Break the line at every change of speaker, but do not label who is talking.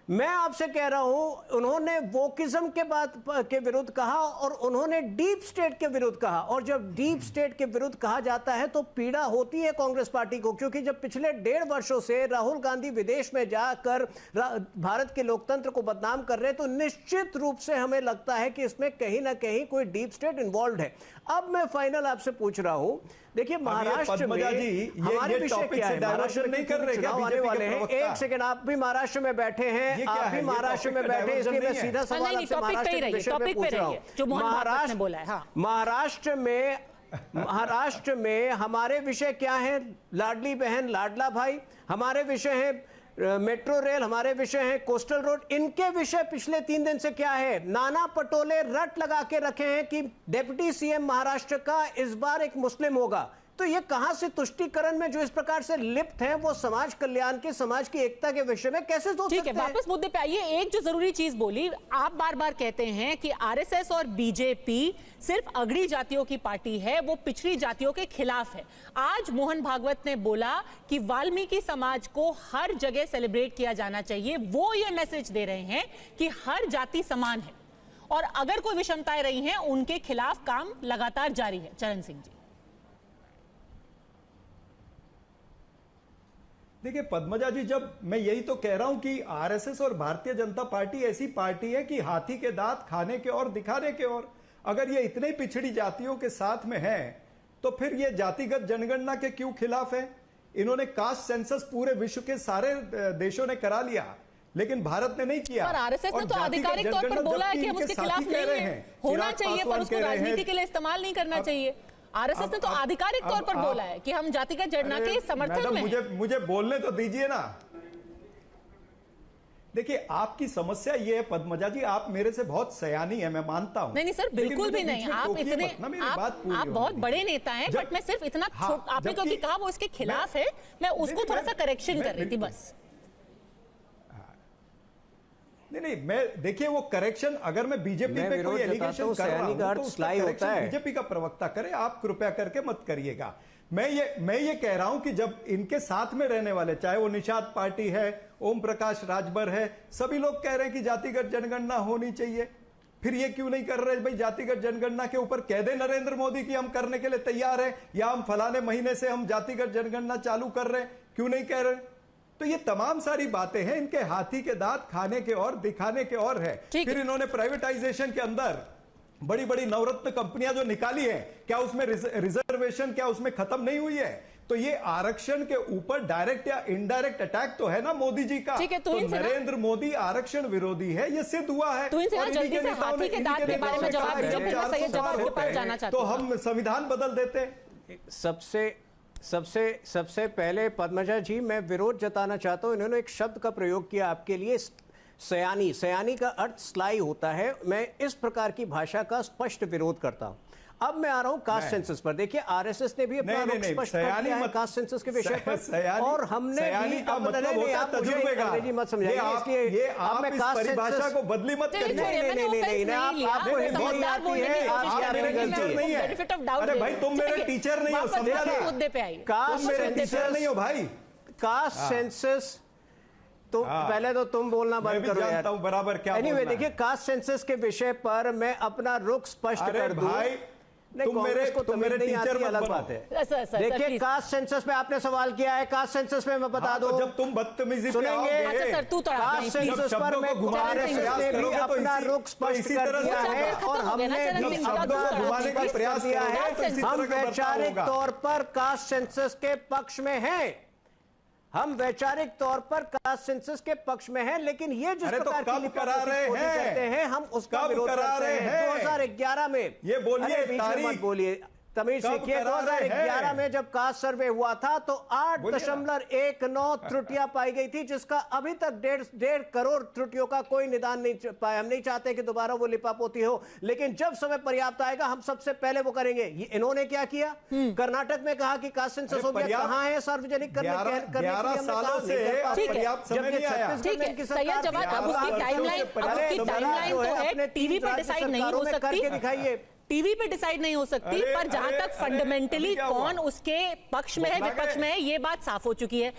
मैं आपसे कह रहा हूं, उन्होंने वोकिज्म के बात के विरुद्ध कहा और उन्होंने डीप स्टेट के विरुद्ध कहा। और जब डीप स्टेट के विरुद्ध कहा जाता है तो पीड़ा होती है कांग्रेस पार्टी को, क्योंकि जब पिछले 1.5 वर्षों से राहुल गांधी विदेश में जाकर भारत के लोकतंत्र को बदनाम कर रहे हैं, तो निश्चित रूप से हमें लगता है कि इसमें कहीं ना कहीं कोई डीप स्टेट इन्वॉल्व है। अब मैं फाइनल आपसे पूछ रहा हूं, देखिए महाराष्ट्र में हमारे विषय क्या है, महाराष्ट्र नहीं कर रहे, चुनाव आने वाले हैं। एक सेकंड, आप भी महाराष्ट्र में बैठे हैं, आप भी महाराष्ट्र में बैठे, इसलिए मैं सीधा सवाल आपसे महाराष्ट्र के विषय में पूछ रहा हूं। महाराष्ट्र में हमारे विषय क्या है? लाडली बहन लाडला भाई हमारे विषय है, मेट्रो रेल हमारे विषय है, कोस्टल रोड। इनके विषय पिछले 3 दिन से क्या है? नाना पटोले रट लगा के रखे हैं कि डिप्टी सीएम महाराष्ट्र का इस बार एक मुस्लिम होगा। तो ये कहां से तुष्टीकरण में जो इस प्रकार से लिप्त हैं, वो समाज कल्याण के, समाज की एकता के विषय में कैसे सोच सकते हैं?
ठीक है, वापस मुद्दे पे आइए। एक जो जरूरी चीज बोली, आप बार बार कहते हैं कि आरएसएस और बीजेपी सिर्फ अगड़ी जातियों की पार्टी है, वो पिछड़ी जातियों के खिलाफ है। आज मोहन भागवत ने बोला कि वाल्मीकि समाज को हर जगह सेलिब्रेट किया जाना चाहिए। वो ये मैसेज दे रहे हैं कि हर जाति समान है और अगर कोई विषमताएं रही हैं उनके खिलाफ काम लगातार जारी है। चरण सिंह जी,
देखिए पद्मजा जी, जब मैं यही तो कह रहा हूं कि आरएसएस और भारतीय जनता पार्टी ऐसी पार्टी है कि हाथी के दांत खाने के और दिखाने के और। अगर ये इतने पिछड़ी जातियों के साथ में है तो फिर ये जातिगत जनगणना के क्यों खिलाफ है? इन्होंने कास्ट सेंसस पूरे विश्व के सारे देशों ने करा लिया, लेकिन भारत ने नहीं किया।
पर आरएसएस ने तो आधिकारिक तौर पर बोला है कि हम उसके खिलाफ नहीं है, होना चाहिए पर उसको राजनीति के लिए इस्तेमाल नहीं करना चाहिए। आरएसएस ने तो आधिकारिक तौर पर बोला है कि हम जातिगत जनगणना के समर्थन में हैं।
मुझे बोलने तो दीजिए ना। देखिए आपकी समस्या ये है पद्मजा जी, आप मेरे से बहुत सयानी है, मैं मानता हूं।
नहीं सर, बिल्कुल भी नहीं। आप इतने आप बहुत बड़े नेता हैं, बट मैं सिर्फ इतना आपने क्योंकि कहा वो इसके खिलाफ है, मैं उसको थोड़ा सा करेक्शन कर रही थी बस।
नहीं, मैं देखिए वो करेक्शन, अगर मैं बीजेपी पे कोई एलिगेशन कर रहा हूं तो उसका करेक्शन बीजेपी का प्रवक्ता करे, आप कृपया करके मत करिएगा। मैं ये कह रहा हूं कि जब इनके साथ में रहने वाले, चाहे वो निषाद पार्टी है, ओम प्रकाश राजभर है, सभी लोग कह रहे हैं कि जातिगत जनगणना होनी चाहिए, फिर ये क्यों नहीं कर रहे भाई? जातिगत जनगणना के ऊपर कह दे नरेंद्र मोदी कि हम करने के लिए तैयार हैं, या हम फलाने महीने से हम जातिगत जनगणना चालू कर रहे हैं, क्यों नहीं कह रहे? तो ये तमाम सारी बातें हैं, इनके हाथी के दांत खाने के और दिखाने के और है। फिर इन्होंने प्राइवेटाइजेशन के अंदर बड़ी बड़ी नवरत्न कंपनियां जो निकाली है, क्या उसमें रिजर्वेशन क्या उसमें खत्म नहीं हुई है? तो ये आरक्षण के ऊपर डायरेक्ट या इनडायरेक्ट अटैक तो है ना मोदी जी का। तो नरेंद्र मोदी आरक्षण विरोधी है, ये सिद्ध हुआ है।
तो
हम संविधान बदल देते।
सबसे पहले पद्मजा जी, मैं विरोध जताना चाहता हूं। इन्होंने एक शब्द का प्रयोग किया आपके लिए, सयानी। सयानी का अर्थ स्लाई होता है। मैं इस प्रकार की भाषा का स्पष्ट विरोध करता हूं। अब मैं आ रहा हूं कास्ट सेंसस पर। देखिए आरएसएस ने भी अपना रुख स्पष्ट कर दिया है कास्ट सेंस के विषय पर, और हमने भी
अंग्रेजी मत समझाइए, इसलिए अब मैं कास्ट परिभाषा को बदली मत करिए।
आपको हिंदी आती है, आपकी गलती नहीं है।
अरे भाई तुम मेरे टीचर नहीं हो, समझा ना?
मुद्दे पे आइए।
तुम मेरे टीचर नहीं हो भाई।
कास्ट सेंसस तो पहले तो तुम बोलना बंद करो यार।
जानता हूं बराबर क्या बोलना है।
देखिए कास्ट सेंसस के विषय पर मैं अपना रुख स्पष्ट कर दूं।
तुम मेरे टीचर
अलग बात है। देखिए कास्ट सेंसस में आपने सवाल किया है, कास्ट सेंसस में मैं बता दूं,
जब तुम बदतमीजी
सुनेंगे, कास्ट सेंसस पर मैं भी अपना रुख स्पष्ट कर दिया है और हमने भी शब्दों को घुमाने का प्रयास किया है। हम वैचारिक तौर पर कास्ट सेंसस के पक्ष में हैं, हम वैचारिक तौर पर कास्ट सेंसस के पक्ष में हैं, लेकिन ये जिस प्रकार की लिपापोती करते हैं हम उसका विरोध करते हैं। 2011 में
ये बोलिए,
मत बोलिए, तमीज सीखिए। 2011 में जब कास्ट सर्वे हुआ था तो 8.19 त्रुटियां पाई गई थी, जिसका अभी तक 1.5 करोड़ त्रुटियों का कोई निदान नहीं पाया। हम नहीं चाहते कि दोबारा वो लिपापोती हो, लेकिन जब समय पर्याप्त आएगा हम सबसे पहले वो करेंगे। इन्होंने क्या किया? कर्नाटक में कहा कि कास्ट सेंसस हो गया, कहाँ है सार्वजनिक करने के लिए?
टीवी पे डिसाइड नहीं हो सकती,
दिखाइए
टीवी पे डिसाइड नहीं हो सकती, पर जहां तक फंडामेंटली कौन उसके पक्ष में है, विपक्ष में है, ये बात साफ हो चुकी है।